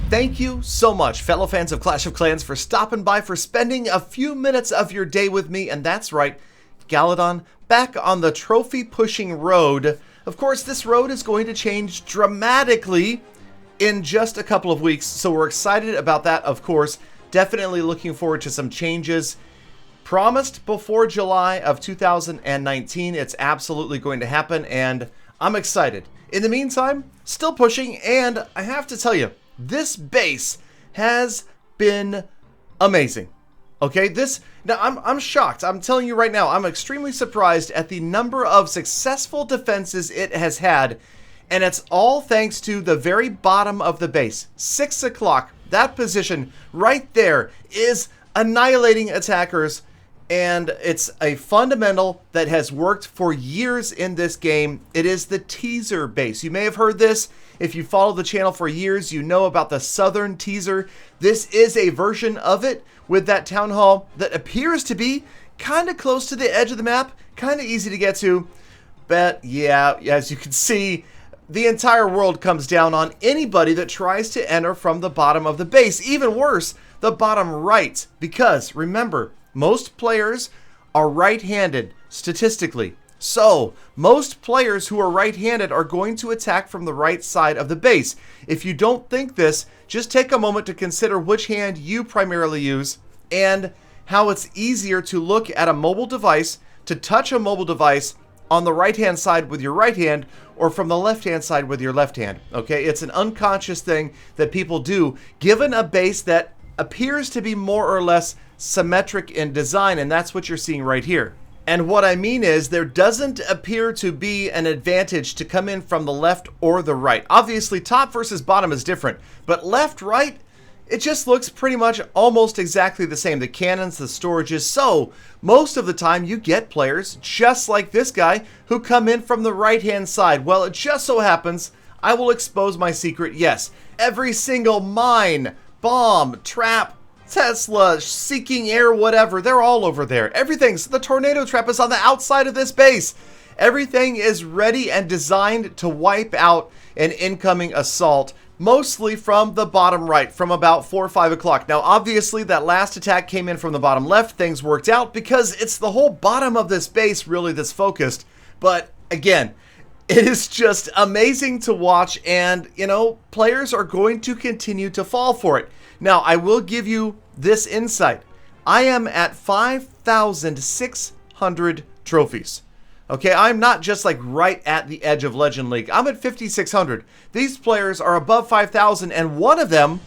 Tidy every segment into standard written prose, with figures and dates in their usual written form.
Thank you so much, fellow fans of Clash of Clans, for stopping by, for spending a few minutes of your day with me. And that's right, Galadon, back on the trophy pushing road. Of course, this road is going to change dramatically in just a couple of weeks, so we're excited about that, of course. Definitely looking forward to some changes. Promised before July of 2019, it's absolutely going to happen, and I'm excited. In the meantime, still pushing, and I have to tell you, this base has been amazing. Okay, now I'm shocked. I'm telling you right now, I'm extremely surprised at the number of successful defenses it has had, and it's all thanks to the very bottom of the base. 6 o'clock, that position right there is annihilating attackers, and it's a fundamental that has worked for years in this game. It is the teaser base. You may have heard this. If you follow the channel for years, you know about the southern teaser. This is a version of it with that town hall that appears to be kind of close to the edge of the map, kind of easy to get to. But yeah, as you can see, the entire world comes down on anybody that tries to enter from the bottom of the base. Even worse, the bottom right, because remember, most players are right-handed statistically. So, most players who are right-handed are going to attack from the right side of the base. If you don't think this, just take a moment to consider which hand you primarily use and how it's easier to look at a mobile device, to touch a mobile device on the right-hand side with your right hand or from the left-hand side with your left hand. Okay, it's an unconscious thing that people do given a base that appears to be more or less symmetric in design, and that's what you're seeing right here. And what I mean is there doesn't appear to be an advantage to come in from the left or the right. Obviously, top versus bottom is different, but left, right, it just looks pretty much almost exactly the same. The cannons, the storages. So most of the time you get players just like this guy who come in from the right-hand side. Well, it just so happens, I will expose my secret. Yes, every single mine, bomb, trap, Tesla, seeking air, whatever, they're all over there. The tornado trap is on the outside of this base. Everything is ready and designed to wipe out an incoming assault, mostly from the bottom right, from about 4 or 5 o'clock. Now, obviously, that last attack came in from the bottom left. Things worked out because it's the whole bottom of this base really that's focused. But again, it is just amazing to watch, and, you know, players are going to continue to fall for it. Now, I will give you this insight. I am at 5,600 trophies. Okay, I'm not just like right at the edge of Legend League. I'm at 5,600. These players are above 5,000, and one of them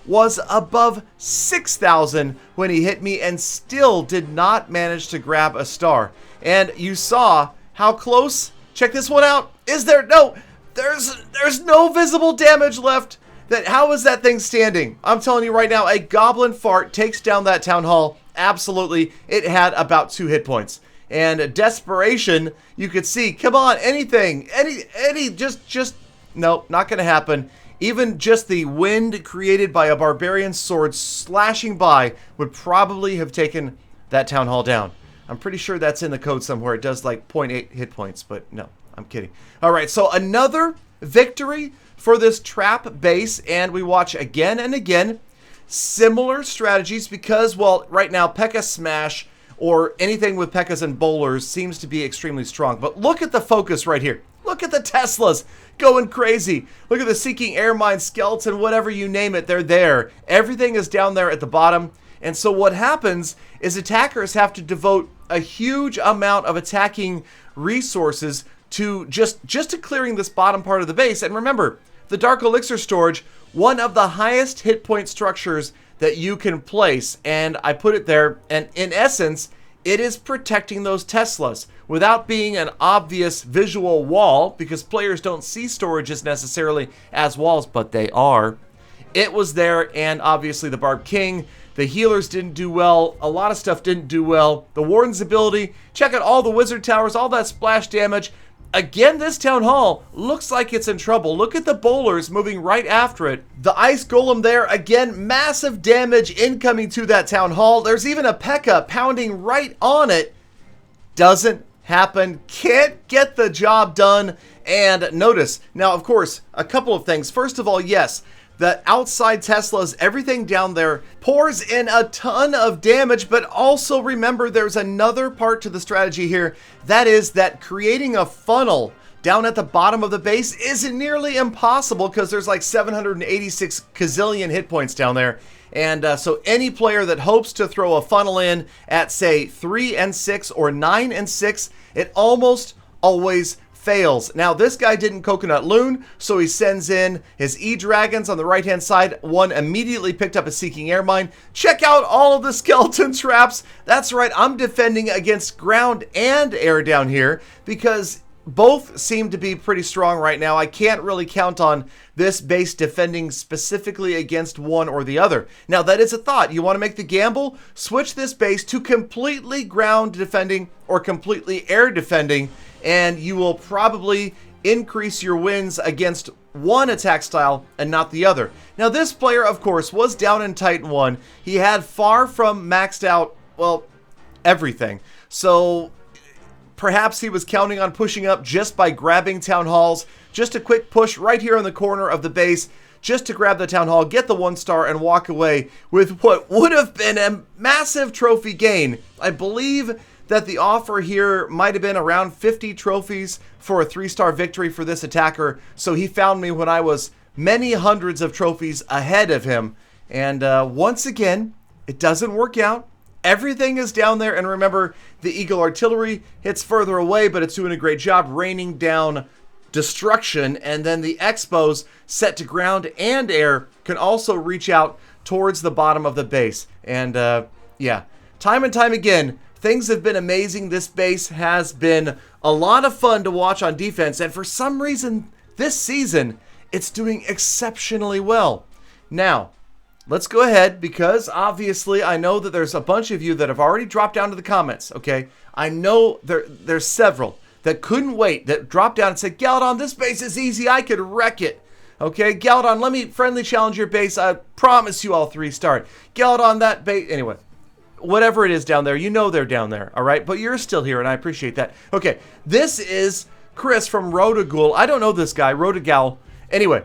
was above 6,000 when he hit me and still did not manage to grab a star. And you saw how close. Check this one out. Is there? No, there's no visible damage left. How is that thing standing? I'm telling you right now, a goblin fart takes down that town hall. Absolutely. It had about 2 hit points. And desperation, you could see, come on, anything, just, no, not going to happen. Even just the wind created by a barbarian sword slashing by would probably have taken that town hall down. I'm pretty sure that's in the code somewhere. It does like 0.8 hit points, but no, I'm kidding. All right, so another victory for this trap base, and we watch again and again similar strategies because, well, right now P.E.K.K.A. Smash or anything with P.E.K.K.A.s and bowlers seems to be extremely strong. But look at the focus right here. Look at the Teslas going crazy. Look at the Seeking Air Mine, Skeleton, whatever you name it, they're there. Everything is down there at the bottom. And so what happens is attackers have to devote a huge amount of attacking resources to just to clearing this bottom part of the base. And remember, the Dark Elixir storage, one of the highest hit point structures that you can place, and I put it there, and in essence, it is protecting those Teslas without being an obvious visual wall, because players don't see storages necessarily as walls, but they are. It was there, and obviously the Barb King, the healers didn't do well, a lot of stuff didn't do well. The Warden's ability, check out all the wizard towers, all that splash damage. Again, this town hall looks like it's in trouble. Look at the bowlers moving right after it. The ice golem there, again, massive damage incoming to that town hall. There's even a P.E.K.K.A. pounding right on it. Doesn't happen. Can't get the job done. And notice, now, of course, a couple of things. First of all, yes, The outside Teslas, everything down there pours in a ton of damage, but also remember there's another part to the strategy here. That is that creating a funnel down at the bottom of the base isn't nearly impossible because there's like 786 gazillion hit points down there. And so any player that hopes to throw a funnel in at, say, 3 and 6 or 9 and 6, it almost always fails. Now, this guy didn't Coconut Loon, so he sends in his E-Dragons on the right-hand side. One immediately picked up a Seeking Air Mine. Check out all of the skeleton traps. That's right, I'm defending against ground and air down here because both seem to be pretty strong right now. I can't really count on this base defending specifically against one or the other. Now, that is a thought. You want to make the gamble? Switch this base to completely ground defending or completely air defending, and you will probably increase your wins against one attack style and not the other. Now, this player, of course, was down in Titan 1. He had far from maxed out, well, everything. So perhaps he was counting on pushing up just by grabbing Town Halls. Just a quick push right here in the corner of the base just to grab the Town Hall, get the 1-star, and walk away with what would have been a massive trophy gain. I believe that the offer here might have been around 50 trophies for a 3-star victory for this attacker. So he found me when I was many hundreds of trophies ahead of him. And once again, it doesn't work out. Everything is down there, and remember, the Eagle Artillery hits further away, but it's doing a great job raining down destruction, and then the Expos set to ground and air can also reach out towards the bottom of the base. And yeah, time and time again, things have been amazing. This base has been a lot of fun to watch on defense, and for some reason, this season, it's doing exceptionally well. Now, let's go ahead, because obviously I know that there's a bunch of you that have already dropped down to the comments, okay? I know there's several that couldn't wait, that dropped down and said, Galadon, this base is easy, I could wreck it. Okay, Galadon, let me friendly challenge your base, I promise you I'll 3-star. Galadon, that base, anyway, whatever it is down there, you know they're down there, all right? But you're still here, and I appreciate that. Okay, this is Chris from Rotaghoul. I don't know this guy, Rotagal. Anyway,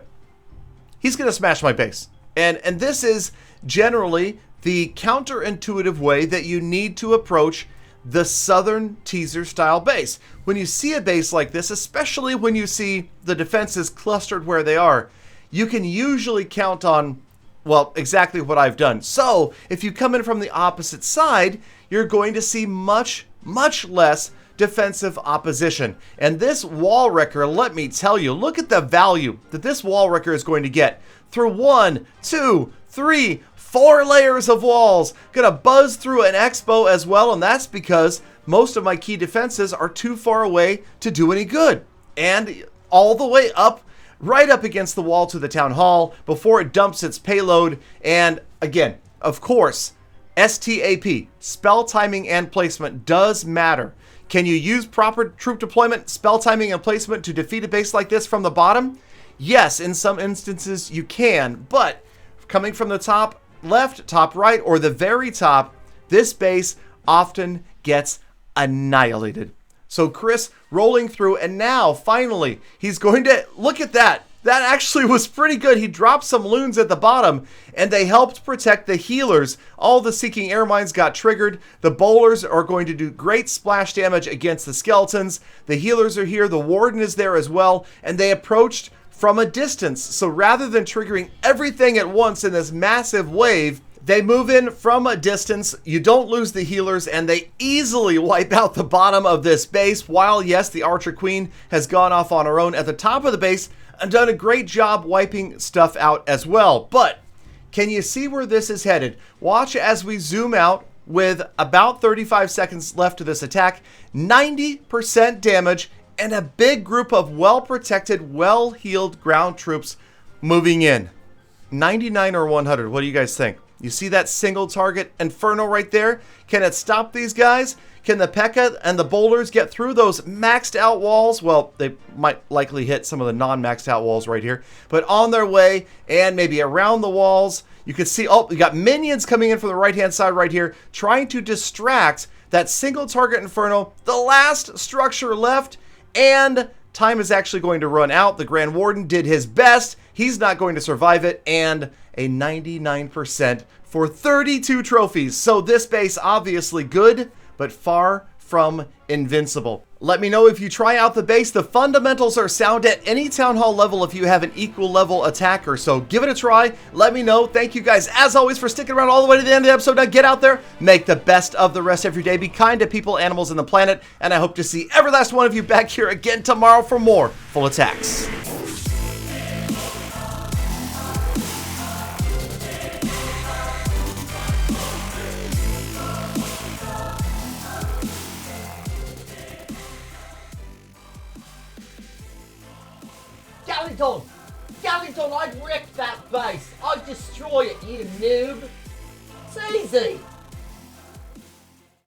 he's going to smash my base. And this is generally the counterintuitive way that you need to approach the Southern Teaser style base. When you see a base like this, especially when you see the defenses clustered where they are, you can usually count on, well, exactly what I've done. So if you come in from the opposite side, you're going to see much, much less defensive opposition. And this wall wrecker, let me tell you, look at the value that this wall wrecker is going to get through 1, 2, 3, 4 layers of walls. Gonna buzz through an Expo as well, and that's because most of my key defenses are too far away to do any good. And all the way up, right up against the wall to the Town Hall before it dumps its payload. And again, of course, STAP, spell timing and placement, does matter. Can you use proper troop deployment, spell timing, and placement to defeat a base like this from the bottom? Yes, in some instances you can, but coming from the top left, top right, or the very top, this base often gets annihilated. So Chris rolling through, and now finally he's going to, look at that. That actually was pretty good. He dropped some loons at the bottom, and they helped protect the healers. All the Seeking Air Mines got triggered. The bowlers are going to do great splash damage against the skeletons. The healers are here. The warden is there as well, and they approached from a distance. So rather than triggering everything at once in this massive wave, they move in from a distance. You don't lose the healers, and they easily wipe out the bottom of this base, while yes, the Archer Queen has gone off on her own at the top of the base and done a great job wiping stuff out as well. But can you see where this is headed? Watch as we zoom out with about 35 seconds left to this attack. 90% damage and a big group of well-protected, well-healed ground troops moving in. 99 or 100, what do you guys think? You see that single target Inferno right there? Can it stop these guys? Can the P.E.K.K.A. and the boulders get through those maxed out walls? Well, they might likely hit some of the non-maxed out walls right here. But on their way, and maybe around the walls, you can see, oh, you got minions coming in from the right-hand side right here, trying to distract that single target Inferno, the last structure left, and time is actually going to run out. The Grand Warden did his best. He's not going to survive it. And a 99% for 32 trophies. So this base, obviously good, but far from invincible. Let me know if you try out the base. The fundamentals are sound at any Town Hall level if you have an equal level attacker. So give it a try. Let me know. Thank you guys, as always, for sticking around all the way to the end of the episode. Now get out there, make the best of the rest of your day. Be kind to people, animals, and the planet. And I hope to see every last one of you back here again tomorrow for more Full Attacks. Galadon, I'd wreck that base. I'd destroy it, you noob. It's easy.